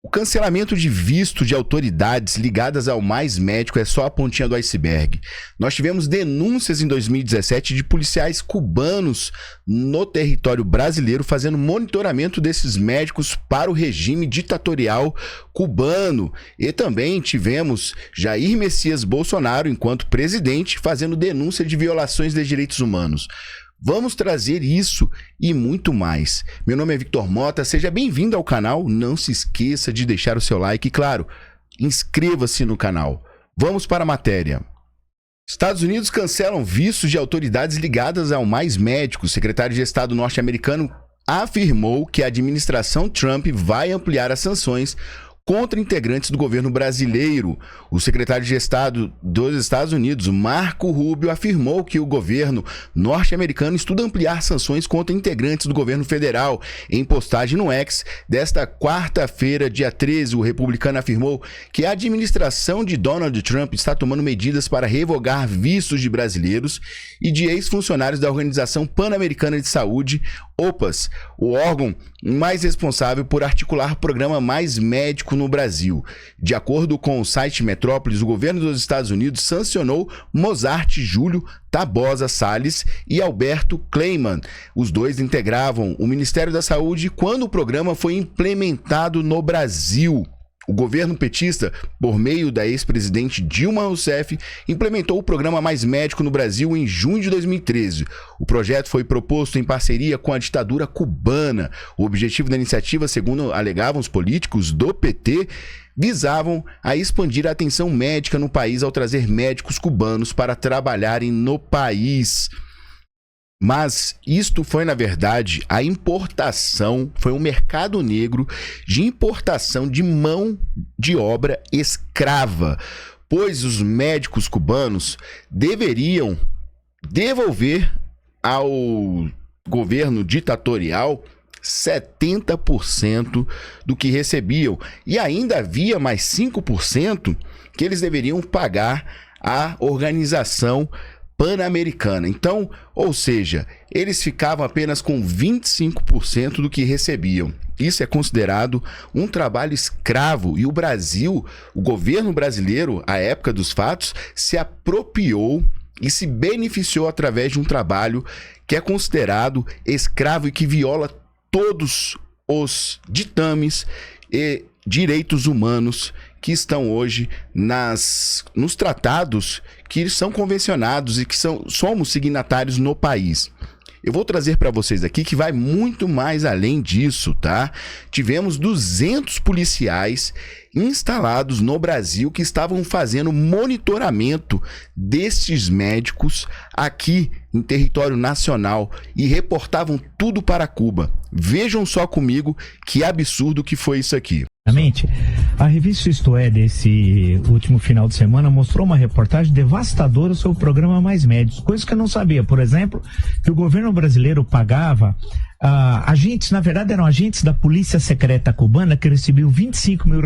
O cancelamento de visto de autoridades ligadas ao Mais Médico é só a pontinha do iceberg. Nós tivemos denúncias em 2017 de policiais cubanos no território brasileiro fazendo monitoramento desses médicos para o regime ditatorial cubano. E também tivemos Jair Messias Bolsonaro, enquanto presidente, fazendo denúncia de violações de direitos humanos. Vamos trazer isso e muito mais. Meu nome é Victor Mota, seja bem-vindo ao canal. Não se esqueça de deixar o seu like e, claro, inscreva-se no canal. Vamos para a matéria. Estados Unidos cancelam vistos de autoridades ligadas ao Mais Médico. O secretário de Estado norte-americano afirmou que a administração Trump vai ampliar as sanções contra integrantes do governo brasileiro. O secretário de Estado dos Estados Unidos, Marco Rubio, afirmou que o governo norte-americano estuda ampliar sanções contra integrantes do governo federal. Em postagem no X desta quarta-feira, dia 13, o republicano afirmou que a administração de Donald Trump está tomando medidas para revogar vistos de brasileiros e de ex-funcionários da Organização Pan-Americana de Saúde, OPAS, o órgão mais responsável por articular o programa Mais Médico no Brasil. De acordo com o site Metrópolis, o governo dos Estados Unidos sancionou Mozart Júlio Tabosa Salles e Alberto Kleiman. Os dois integravam o Ministério da Saúde quando o programa foi implementado no Brasil. O governo petista, por meio da ex-presidente Dilma Rousseff, implementou o programa Mais Médico no Brasil em junho de 2013. O projeto foi proposto em parceria com a ditadura cubana. O objetivo da iniciativa, segundo alegavam os políticos do PT, visavam a expandir a atenção médica no país ao trazer médicos cubanos para trabalharem no país. Mas isto foi, na verdade, a importação, foi um mercado negro de importação de mão de obra escrava, pois os médicos cubanos deveriam devolver ao governo ditatorial 70% do que recebiam. E ainda havia mais 5% que eles deveriam pagar à organização Pan-Americana. Então, ou seja, eles ficavam apenas com 25% do que recebiam. Isso é considerado um trabalho escravo e o Brasil, o governo brasileiro, à época dos fatos, se apropriou e se beneficiou através de um trabalho que é considerado escravo e que viola todos os ditames e direitos humanos que estão hoje nos tratados que são convencionados e que somos signatários no país. Eu vou trazer para vocês aqui que vai muito mais além disso, tá? Tivemos 200 policiais instalados no Brasil que estavam fazendo monitoramento destes médicos aqui em território nacional e reportavam tudo para Cuba. Vejam só comigo que absurdo que foi isso aqui. A revista Isto É desse último final de semana mostrou uma reportagem devastadora sobre o programa Mais Médicos, coisa que eu não sabia. Por exemplo, que o governo brasileiro pagava agentes, na verdade eram agentes da Polícia Secreta Cubana que recebiam R$25 mil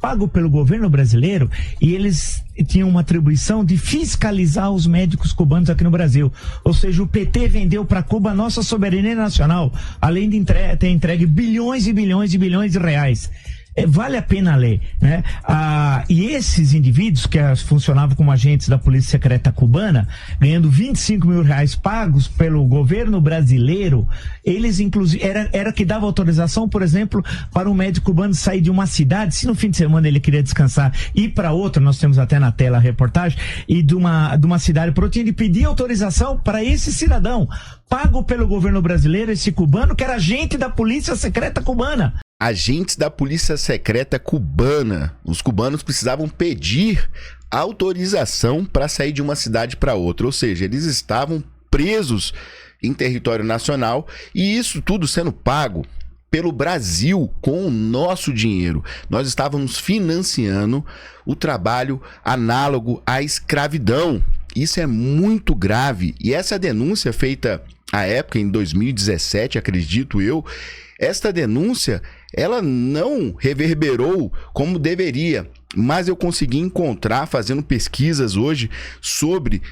pago pelo governo brasileiro, e eles tinham uma atribuição de fiscalizar os médicos cubanos aqui no Brasil. Ou seja, o PT vendeu para Cuba a nossa soberania nacional, além de ter entregue bilhões e bilhões e bilhões de reais. Vale a pena ler, né? E esses indivíduos que funcionavam como agentes da Polícia Secreta Cubana, ganhando R$25 mil pagos pelo governo brasileiro, eles inclusive era que dava autorização, por exemplo, para um médico cubano sair de uma cidade, se no fim de semana ele queria descansar, ir para outra, nós temos até na tela a reportagem, e de uma cidade para outra, ele pedia autorização para esse cidadão, pago pelo governo brasileiro, esse cubano que era agente da Polícia Secreta Cubana. Agentes da Polícia Secreta Cubana. Os cubanos precisavam pedir autorização para sair de uma cidade para outra, ou seja, eles estavam presos em território nacional e isso tudo sendo pago pelo Brasil com o nosso dinheiro. Nós estávamos financiando o trabalho análogo à escravidão. Isso é muito grave e essa denúncia feita à época, em 2017, acredito eu, esta denúncia, ela não reverberou como deveria, mas eu consegui encontrar, fazendo pesquisas hoje, sobre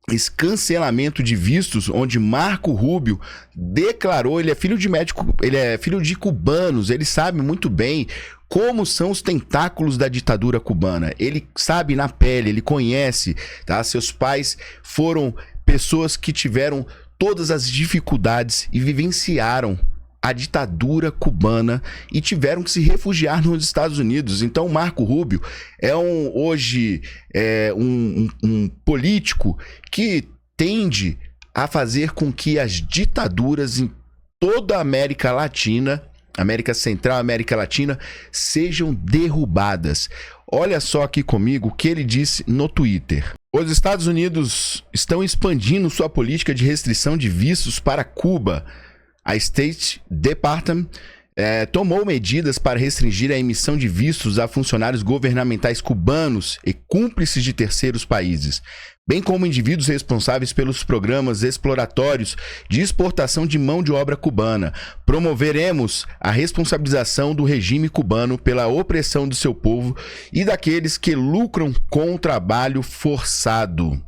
esse cancelamento de vistos, onde Marco Rubio declarou, ele é filho de médico, ele é filho de cubanos, ele sabe muito bem como são os tentáculos da ditadura cubana. Ele sabe na pele, ele conhece, tá? Seus pais foram pessoas que tiveram todas as dificuldades e vivenciaram a ditadura cubana e tiveram que se refugiar nos Estados Unidos. Então, Marco Rubio é hoje um político que tende a fazer com que as ditaduras em toda a América Latina, América Central, América Latina, sejam derrubadas. Olha só aqui comigo o que ele disse no Twitter. Os Estados Unidos estão expandindo sua política de restrição de vistos para Cuba. A State Department tomou medidas para restringir a emissão de vistos a funcionários governamentais cubanos e cúmplices de terceiros países, bem como indivíduos responsáveis pelos programas exploratórios de exportação de mão de obra cubana. Promoveremos a responsabilização do regime cubano pela opressão do seu povo e daqueles que lucram com o trabalho forçado.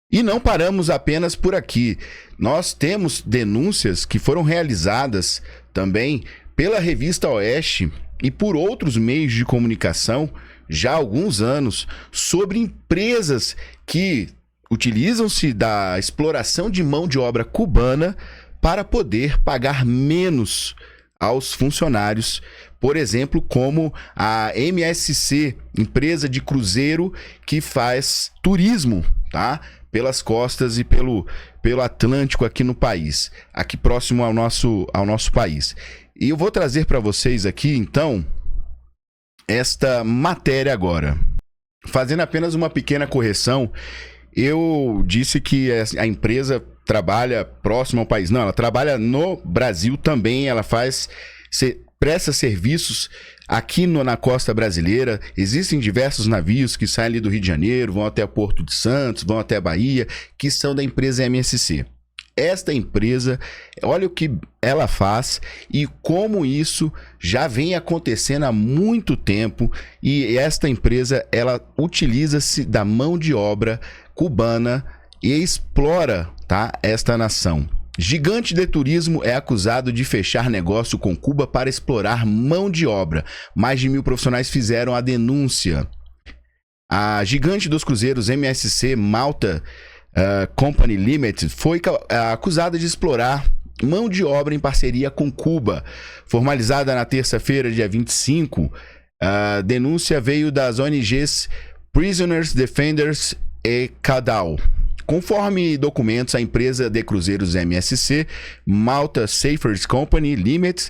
E não paramos apenas por aqui. Nós temos denúncias que foram realizadas também pela Revista Oeste e por outros meios de comunicação já há alguns anos sobre empresas que utilizam-se da exploração de mão de obra cubana para poder pagar menos aos funcionários. Por exemplo, como a MSC, empresa de cruzeiro que faz turismo, tá? Pelas costas e pelo Atlântico aqui no país, aqui próximo ao nosso país. E eu vou trazer para vocês aqui, então, esta matéria agora. Fazendo apenas uma pequena correção, eu disse que a empresa trabalha próximo ao país. Não, ela trabalha no Brasil também, ela presta serviços aqui na costa brasileira. Existem diversos navios que saem ali do Rio de Janeiro, vão até Porto de Santos, vão até Bahia, que são da empresa MSC. Esta empresa, olha o que ela faz e como isso já vem acontecendo há muito tempo, e esta empresa, ela utiliza-se da mão de obra cubana e explora, tá, esta nação. Gigante de turismo é acusado de fechar negócio com Cuba para explorar mão de obra. Mais de 1.000 profissionais fizeram a denúncia. A gigante dos cruzeiros MSC Malta Company Limited foi acusada de explorar mão de obra em parceria com Cuba. Formalizada na terça-feira, dia 25, a denúncia veio das ONGs Prisoners Defenders e CADAL. Conforme documentos, a empresa de cruzeiros MSC, Malta Sailors Company Limited,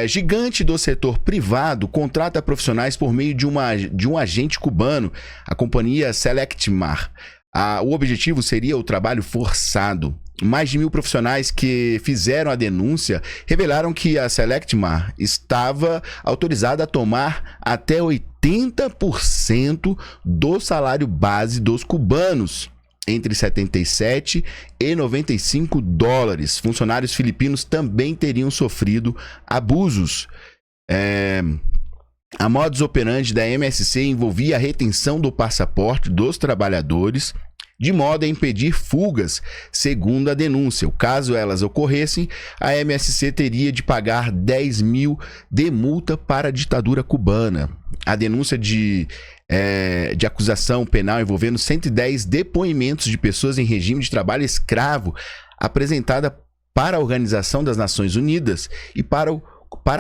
gigante do setor privado, contrata profissionais por meio de um agente cubano, a companhia Selectmar. O objetivo seria o trabalho forçado. Mais de 1.000 profissionais que fizeram a denúncia revelaram que a Selectmar estava autorizada a tomar até 80% do salário base dos cubanos, entre 77 e 95 dólares. Funcionários filipinos também teriam sofrido abusos. A modus operandi da MSC envolvia a retenção do passaporte dos trabalhadores, de modo a impedir fugas, segundo a denúncia. Caso elas ocorressem, a MSC teria de pagar 10 mil de multa para a ditadura cubana. A denúncia de acusação penal envolvendo 110 depoimentos de pessoas em regime de trabalho escravo, apresentada para a Organização das Nações Unidas e para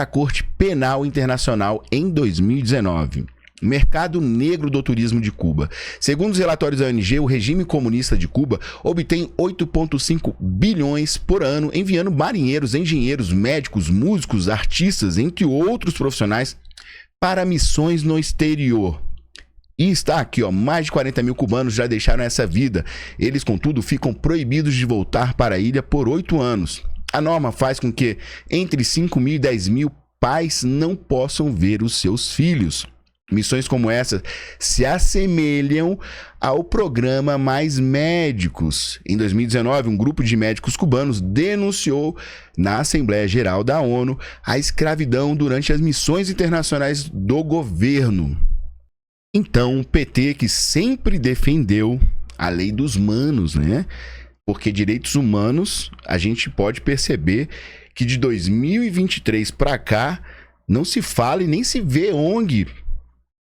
a Corte Penal Internacional em 2019. Mercado negro do turismo de Cuba. Segundo os relatórios da ONG, o regime comunista de Cuba obtém 8,5 bilhões por ano, enviando marinheiros, engenheiros, médicos, músicos, artistas, entre outros profissionais, para missões no exterior. E está aqui, mais de 40 mil cubanos já deixaram essa vida. Eles, contudo, ficam proibidos de voltar para a ilha por 8 anos. A norma faz com que entre 5 mil e 10 mil pais não possam ver os seus filhos. Missões como essa se assemelham ao programa Mais Médicos. Em 2019, um grupo de médicos cubanos denunciou na Assembleia Geral da ONU a escravidão durante as missões internacionais do governo. Então, o PT, que sempre defendeu a lei dos manos, né? Porque direitos humanos, a gente pode perceber que de 2023 para cá, não se fala e nem se vê ONG,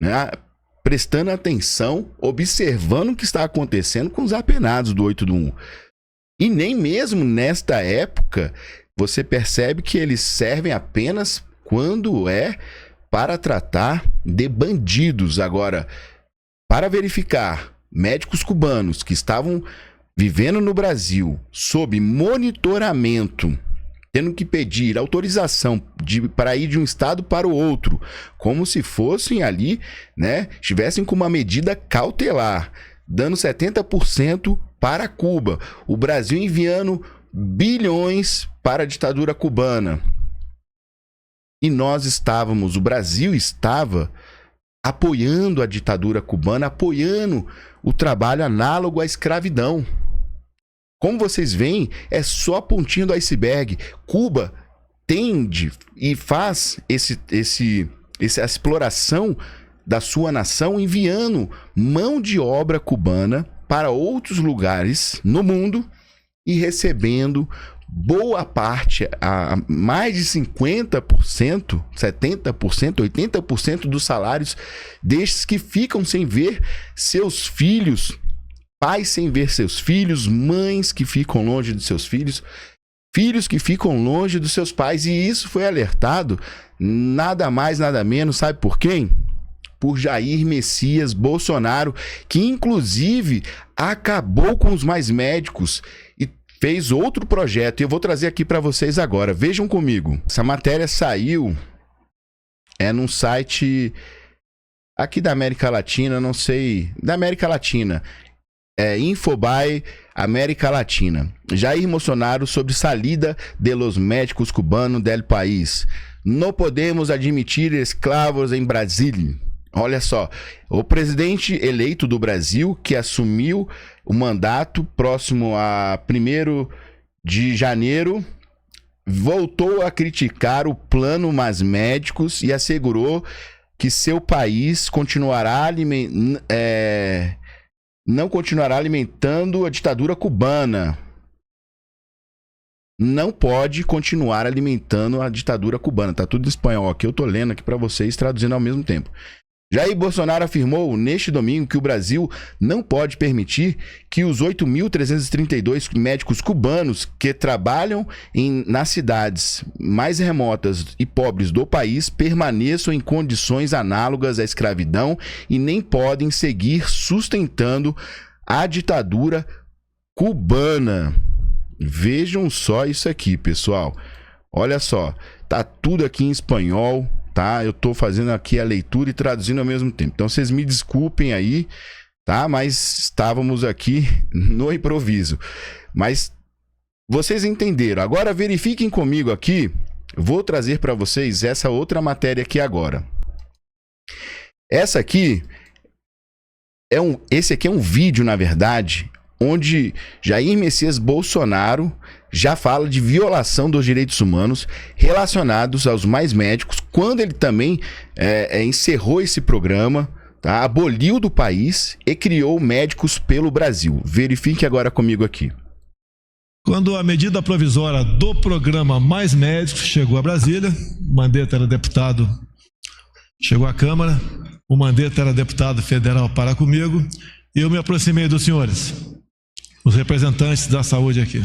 né, prestando atenção, observando o que está acontecendo com os apenados do 8 do 1. E nem mesmo nesta época, você percebe que eles servem apenas quando é para tratar de bandidos. Agora, para verificar médicos cubanos que estavam vivendo no Brasil sob monitoramento, tendo que pedir autorização para ir de um estado para o outro, como se fossem ali, né, estivessem com uma medida cautelar, dando 70% para Cuba. O Brasil enviando bilhões para a ditadura cubana. E o Brasil estava apoiando a ditadura cubana, apoiando o trabalho análogo à escravidão. Como vocês veem, é só a pontinha do iceberg. Cuba tende e faz essa exploração da sua nação, enviando mão de obra cubana para outros lugares no mundo e recebendo boa parte, mais de 50%, 70%, 80% dos salários destes que ficam sem ver seus filhos, pais sem ver seus filhos, mães que ficam longe de seus filhos, filhos que ficam longe dos seus pais. E isso foi alertado nada mais, nada menos, sabe por quem? Por Jair Messias Bolsonaro, que inclusive acabou com os mais médicos e fez outro projeto. E eu vou trazer aqui para vocês agora. Vejam comigo. Essa matéria saiu num site aqui da América Latina, não sei, da América Latina. Infobae América Latina. Jair Bolsonaro sobre salida de los médicos cubanos del país. Não podemos admitir escravos em Brasília. Olha só, o presidente eleito do Brasil, que assumiu o mandato próximo a 1º de janeiro, voltou a criticar o plano Mais Médicos e assegurou que seu país não continuará alimentando a ditadura cubana. Não pode continuar alimentando a ditadura cubana. Tá tudo em espanhol aqui, eu tô lendo aqui para vocês, traduzindo ao mesmo tempo. Jair Bolsonaro afirmou neste domingo que o Brasil não pode permitir que os 8.332 médicos cubanos que trabalham nas cidades mais remotas e pobres do país permaneçam em condições análogas à escravidão e nem podem seguir sustentando a ditadura cubana. Vejam só isso aqui, pessoal. Olha só, tá tudo aqui em espanhol. Tá? Eu tô fazendo aqui a leitura e traduzindo ao mesmo tempo. Então vocês me desculpem aí, tá? Mas estávamos aqui no improviso. Mas vocês entenderam. Agora verifiquem comigo aqui. Vou trazer para vocês essa outra matéria aqui agora. Essa aqui esse aqui é um vídeo, na verdade, onde Jair Messias Bolsonaro já fala de violação dos direitos humanos relacionados aos mais médicos, quando ele também encerrou esse programa, tá? Aboliu do país e criou Médicos pelo Brasil. Verifique agora comigo aqui. Quando a medida provisória do programa Mais Médicos chegou a Brasília, o Mandetta era deputado, chegou à Câmara, o Mandetta era deputado federal para comigo, e eu me aproximei dos senhores, os representantes da saúde aqui.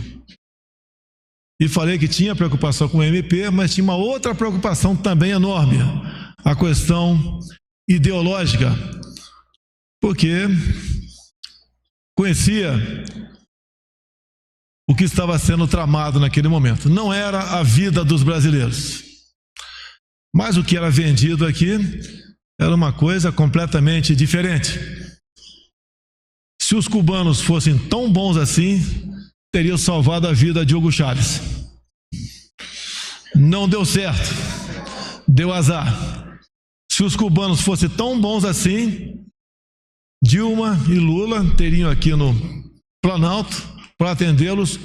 E falei que tinha preocupação com o MP, mas tinha uma outra preocupação também enorme, a questão ideológica, porque conhecia o que estava sendo tramado naquele momento. Não era a vida dos brasileiros, mas o que era vendido aqui era uma coisa completamente diferente. Se os cubanos fossem tão bons assim, teria salvado a vida de Hugo Chávez. Não deu certo, deu azar. Se os cubanos fossem tão bons assim, Dilma e Lula teriam aqui no Planalto para atendê-los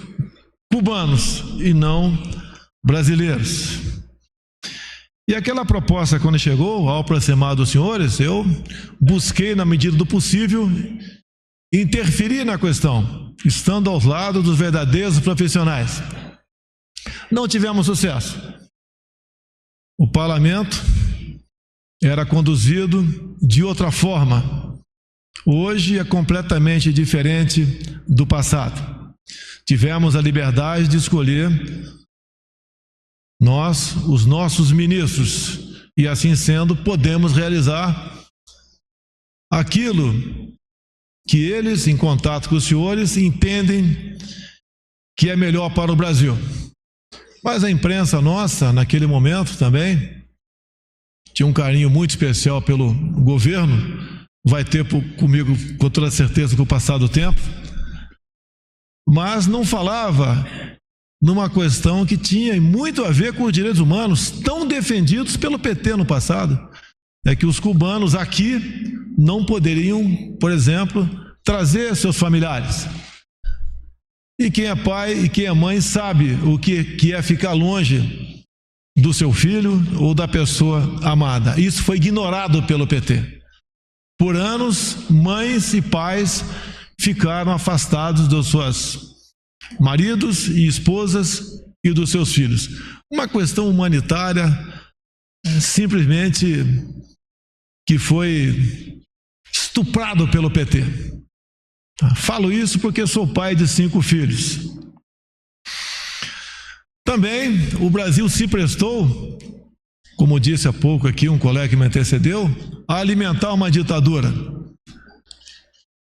cubanos e não brasileiros. E aquela proposta, quando chegou, ao aproximar dos senhores, eu busquei, na medida do possível, interferir na questão, estando aos lados dos verdadeiros profissionais. Não tivemos sucesso. O parlamento era conduzido de outra forma. Hoje é completamente diferente do passado. Tivemos a liberdade de escolher nós, os nossos ministros, e assim sendo, podemos realizar aquilo que eles, em contato com os senhores, entendem que é melhor para o Brasil. Mas a imprensa nossa, naquele momento também, tinha um carinho muito especial pelo governo, vai ter comigo com toda certeza com o passar do tempo, mas não falava numa questão que tinha muito a ver com os direitos humanos tão defendidos pelo PT no passado. É que os cubanos aqui não poderiam, por exemplo, trazer seus familiares. E quem é pai e quem é mãe sabe o que é ficar longe do seu filho ou da pessoa amada. Isso foi ignorado pelo PT. Por anos, mães e pais ficaram afastados dos seus maridos e esposas e dos seus filhos. Uma questão humanitária simplesmente que foi estuprado pelo PT. Falo isso porque sou pai de 5 filhos. Também o Brasil se prestou, como disse há pouco aqui um colega que me antecedeu, a alimentar uma ditadura.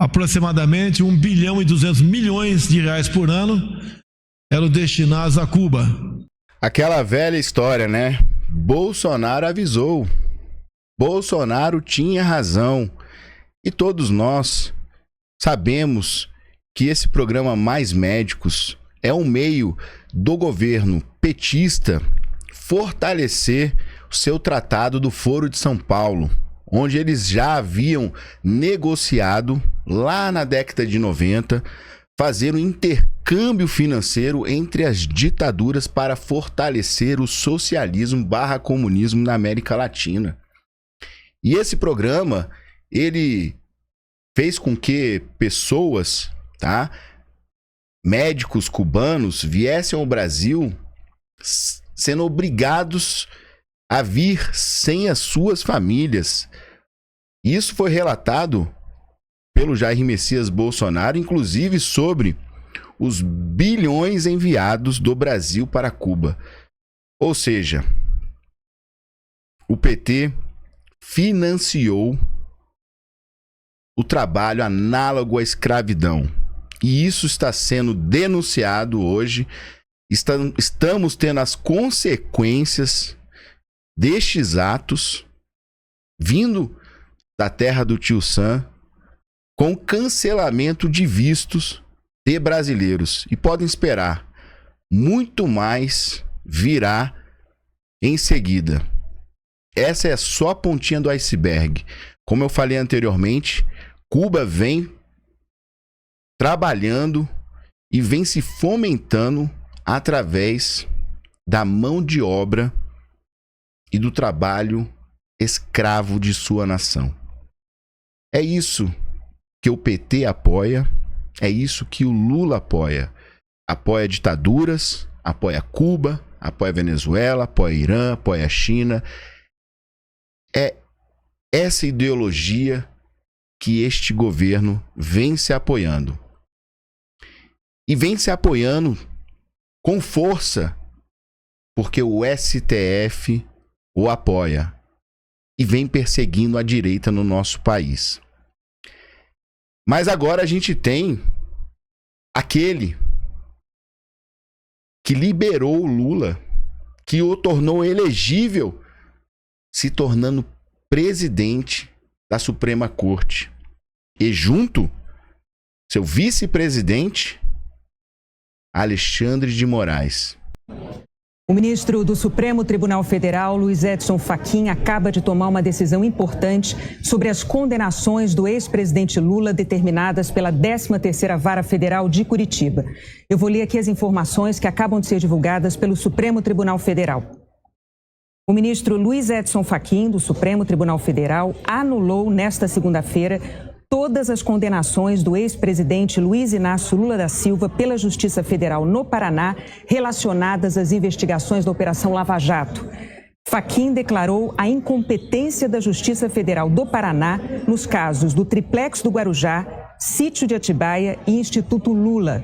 Aproximadamente 1 bilhão e 200 milhões de reais por ano eram destinados a Cuba. Aquela velha história, né? Bolsonaro avisou. Bolsonaro tinha razão. E todos nós sabemos que esse programa Mais Médicos é um meio do governo petista fortalecer o seu tratado do Foro de São Paulo, onde eles já haviam negociado lá na década de 90, fazer um intercâmbio financeiro entre as ditaduras para fortalecer o socialismo / comunismo na América Latina. E esse programa, ele fez com que pessoas, médicos cubanos, viessem ao Brasil sendo obrigados a vir sem as suas famílias. Isso foi relatado pelo Jair Messias Bolsonaro, inclusive sobre os bilhões enviados do Brasil para Cuba. Ou seja, o PT financiou o trabalho análogo à escravidão. E isso está sendo denunciado hoje. Estamos tendo as consequências destes atos vindo da terra do tio Sam, com cancelamento de vistos de brasileiros. E podem esperar, muito mais virá em seguida. Essa é só a pontinha do iceberg. Como eu falei anteriormente, Cuba vem trabalhando e vem se fomentando através da mão de obra e do trabalho escravo de sua nação. É isso que o PT apoia, é isso que o Lula apoia. Apoia ditaduras, apoia Cuba, apoia Venezuela, apoia Irã, apoia a China. É essa ideologia que este governo vem se apoiando. E vem se apoiando com força, porque o STF o apoia e vem perseguindo a direita no nosso país. Mas agora a gente tem aquele que liberou o Lula, que o tornou elegível, se tornando presidente da Suprema Corte. E junto, seu vice-presidente, Alexandre de Moraes. O ministro do Supremo Tribunal Federal, Luiz Edson Fachin, acaba de tomar uma decisão importante sobre as condenações do ex-presidente Lula determinadas pela 13ª Vara Federal de Curitiba. Eu vou ler aqui as informações que acabam de ser divulgadas pelo Supremo Tribunal Federal. O ministro Luiz Edson Fachin, do Supremo Tribunal Federal, anulou nesta segunda-feira todas as condenações do ex-presidente Luiz Inácio Lula da Silva pela Justiça Federal no Paraná relacionadas às investigações da Operação Lava Jato. Fachin declarou a incompetência da Justiça Federal do Paraná nos casos do Triplex do Guarujá, Sítio de Atibaia e Instituto Lula.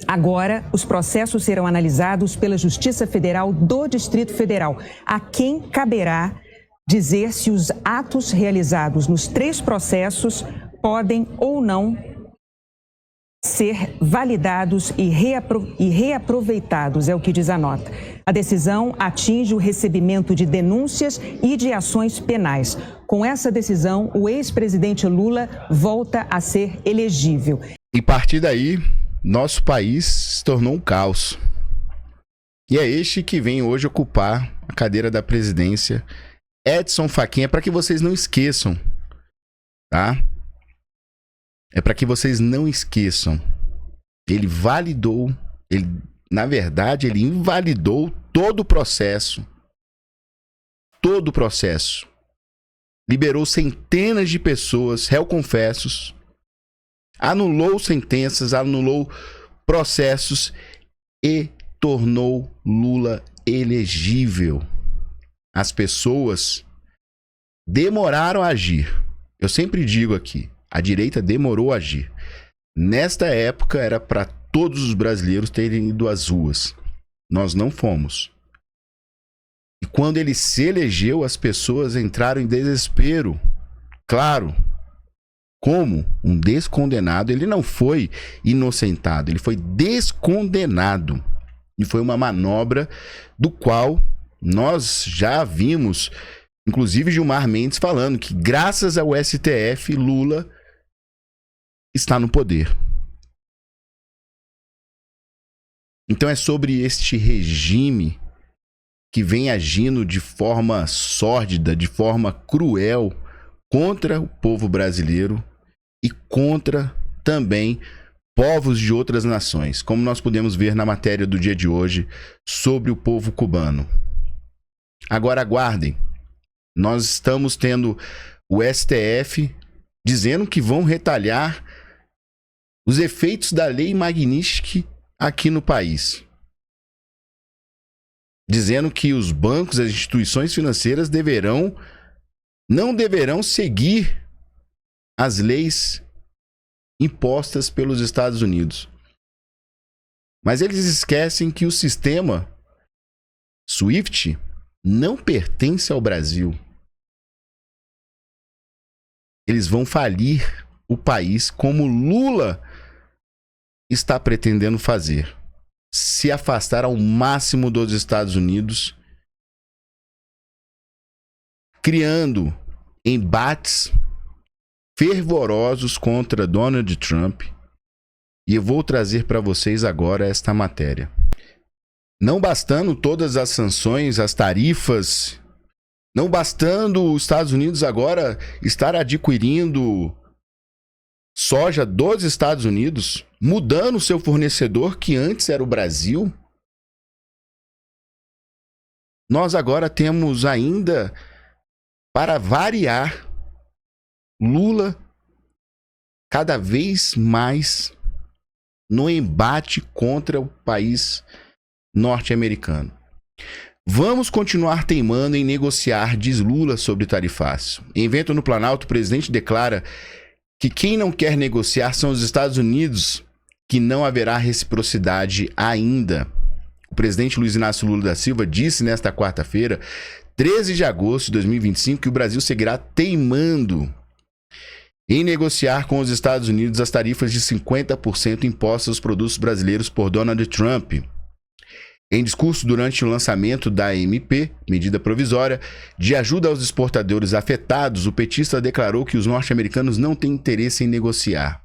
Agora, os processos serão analisados pela Justiça Federal do Distrito Federal, a quem caberá dizer se os atos realizados nos 3 processos podem ou não ser validados e reaproveitados, é o que diz a nota. A decisão atinge o recebimento de denúncias e de ações penais. Com essa decisão, o ex-presidente Lula volta a ser elegível. E a partir daí, nosso país se tornou um caos. E é este que vem hoje ocupar a cadeira da presidência, Edson Fachin. É para que vocês não esqueçam, tá? É para que vocês não esqueçam. Ele validou, na verdade, ele invalidou todo o processo. Todo o processo. Liberou centenas de pessoas, réu-confessos, anulou sentenças, anulou processos e tornou Lula elegível. As pessoas demoraram a agir. Eu sempre digo aqui, a direita demorou a agir. Nesta época era para todos os brasileiros terem ido às ruas. Nós não fomos. E quando ele se elegeu, as pessoas entraram em desespero. Claro, como um descondenado, ele não foi inocentado, ele foi descondenado. E foi uma manobra do qual nós já vimos, inclusive Gilmar Mendes falando que graças ao STF, Lula está no poder. Então é sobre este regime que vem agindo de forma sórdida, de forma cruel contra o povo brasileiro e contra também povos de outras nações, como nós podemos ver na matéria do dia de hoje sobre o povo cubano. Agora aguardem, nós estamos tendo o STF dizendo que vão retalhar os efeitos da lei Magnitsky aqui no país. Dizendo que os bancos, as instituições financeiras não deverão seguir as leis impostas pelos Estados Unidos. Mas eles esquecem que o sistema SWIFT não pertence ao Brasil. Eles vão falir o país como Lula está pretendendo fazer. Se afastar ao máximo dos Estados Unidos, criando embates fervorosos contra Donald Trump. E eu vou trazer para vocês agora esta matéria. Não bastando todas as sanções, as tarifas, não bastando os Estados Unidos agora estar adquirindo soja dos Estados Unidos, mudando o seu fornecedor, que antes era o Brasil, nós agora temos ainda, para variar, Lula cada vez mais no embate contra o país norte-americano. Vamos continuar teimando em negociar, diz Lula sobre tarifácio. Em evento no Planalto, o presidente declara que quem não quer negociar são os Estados Unidos, que não haverá reciprocidade ainda. O presidente Luiz Inácio Lula da Silva disse nesta quarta-feira, 13 de agosto de 2025, que o Brasil seguirá teimando em negociar com os Estados Unidos as tarifas de 50% impostas aos produtos brasileiros por Donald Trump. Em discurso durante o lançamento da MP, medida provisória, de ajuda aos exportadores afetados, o petista declarou que os norte-americanos não têm interesse em negociar.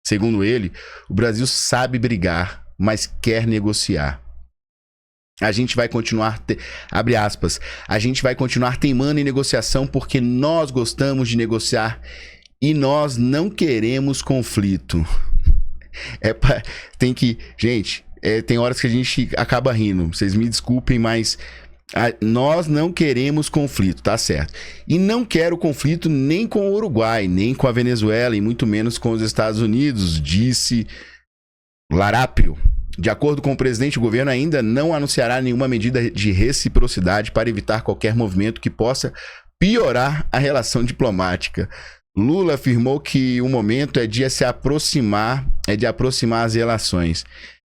Segundo ele, o Brasil sabe brigar, mas quer negociar. A gente vai continuar, abre aspas, a gente vai continuar teimando em negociação porque nós gostamos de negociar e nós não queremos conflito. Gente, tem horas que a gente acaba rindo. Vocês me desculpem, mas Nós não queremos conflito, tá certo. E não quero conflito nem com o Uruguai, nem com a Venezuela, e muito menos com os Estados Unidos, disse Larápio. De acordo com o presidente, o governo ainda não anunciará nenhuma medida de reciprocidade para evitar qualquer movimento que possa piorar a relação diplomática. Lula afirmou que o momento é de se aproximar, as relações.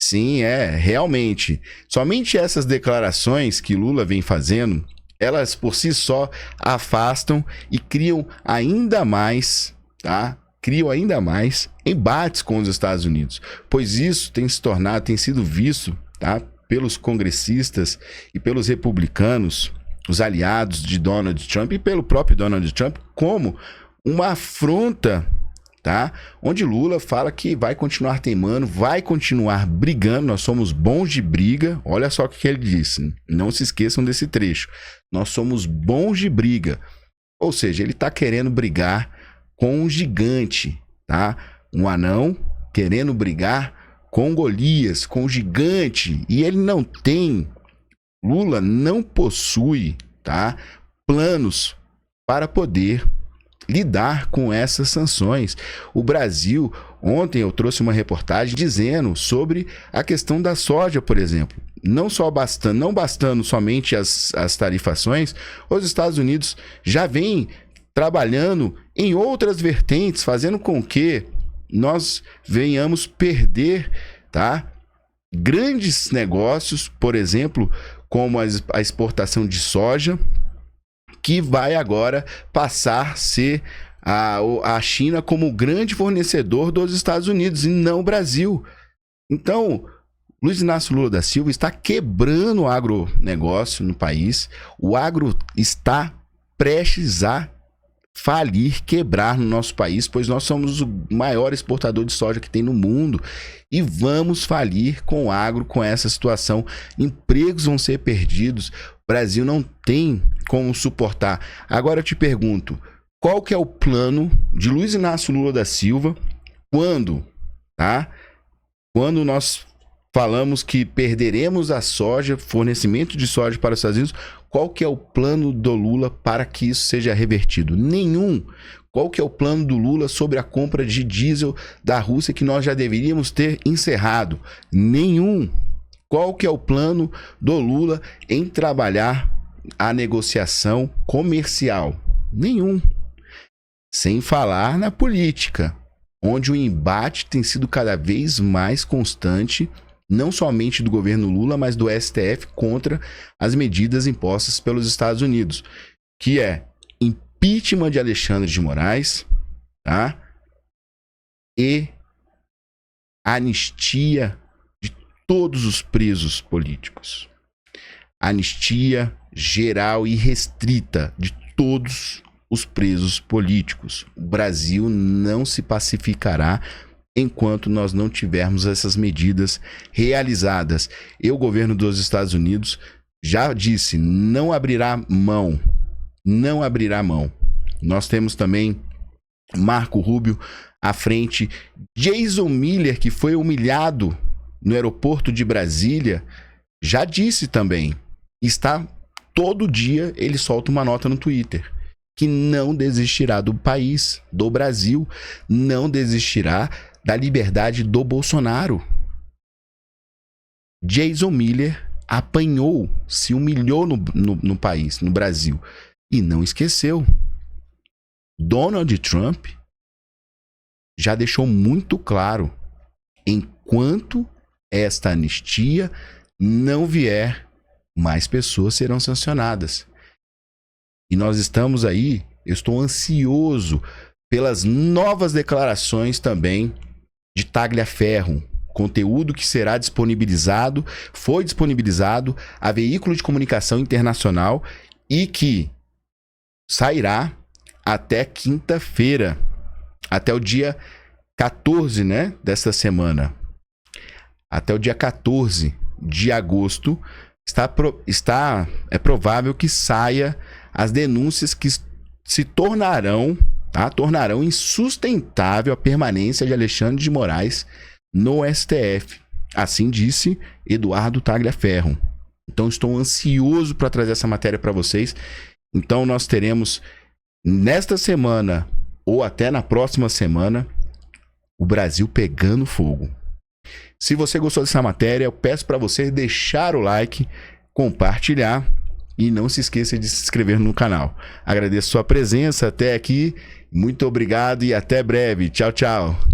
Sim, realmente. Somente essas declarações que Lula vem fazendo, elas por si só afastam e criam ainda mais, tá? Criam ainda mais embates com os Estados Unidos, pois isso tem sido visto, tá, pelos congressistas e pelos republicanos, os aliados de Donald Trump e pelo próprio Donald Trump, como uma afronta, tá? Onde Lula fala que vai continuar teimando, vai continuar brigando, nós somos bons de briga. Olha só o que ele disse, não se esqueçam desse trecho. Nós somos bons de briga. Ou seja, ele está querendo brigar com um gigante, tá? Um anão querendo brigar com Golias, com um gigante. E ele não tem, Lula não possui, tá, planos para poder lidar com essas sanções. O Brasil, ontem eu trouxe uma reportagem dizendo sobre a questão da soja, por exemplo. Não bastando somente as tarifações, os Estados Unidos já vêm trabalhando em outras vertentes, fazendo com que nós venhamos perder, tá, grandes negócios, por exemplo, como a exportação de soja, que vai agora passar a ser a China como o grande fornecedor dos Estados Unidos e não o Brasil. Então, Luiz Inácio Lula da Silva está quebrando o agronegócio no país. O agro está prestes a falir, quebrar no nosso país, pois nós somos o maior exportador de soja que tem no mundo e vamos falir com o agro, com essa situação. Empregos vão ser perdidos, o Brasil não tem como suportar. Agora eu te pergunto, qual que é o plano de Luiz Inácio Lula da Silva quando nós falamos que perderemos a soja, fornecimento de soja para os Estados Unidos? Qual que é o plano do Lula para que isso seja revertido? Nenhum. Qual que é o plano do Lula sobre a compra de diesel da Rússia que nós já deveríamos ter encerrado? Nenhum. Qual que é o plano do Lula em trabalhar a negociação comercial? Nenhum. Sem falar na política, onde o embate tem sido cada vez mais constante, não somente do governo Lula, mas do STF contra as medidas impostas pelos Estados Unidos, que é impeachment de Alexandre de Moraes, tá? E anistia de todos os presos políticos. Anistia geral e restrita de todos os presos políticos. O Brasil não se pacificará enquanto nós não tivermos essas medidas realizadas. E o governo dos Estados Unidos já disse, não abrirá mão. Não abrirá mão. Nós temos também Marco Rubio à frente. Jason Miller, que foi humilhado no aeroporto de Brasília, já disse também, todo dia ele solta uma nota no Twitter, que não desistirá do país, do Brasil, não desistirá da liberdade do Bolsonaro. Jason Miller apanhou, se humilhou no país, no Brasil, e não esqueceu. Donald Trump já deixou muito claro, enquanto esta anistia não vier, mais pessoas serão sancionadas. E nós estamos aí, eu estou ansioso pelas novas declarações também de Tagliaferro, conteúdo que será disponibilizado, foi disponibilizado a veículo de comunicação internacional e que sairá até quinta-feira, até o dia 14, né, desta semana. Até o dia 14 de agosto é provável que saia as denúncias que se tornarão insustentável a permanência de Alexandre de Moraes no STF. Assim disse Eduardo Tagliaferro. Então estou ansioso para trazer essa matéria para vocês. Então nós teremos nesta semana ou até na próxima semana o Brasil pegando fogo. Se você gostou dessa matéria, eu peço para você deixar o like, compartilhar e não se esqueça de se inscrever no canal. Agradeço sua presença até aqui. Muito obrigado e até breve. Tchau, tchau.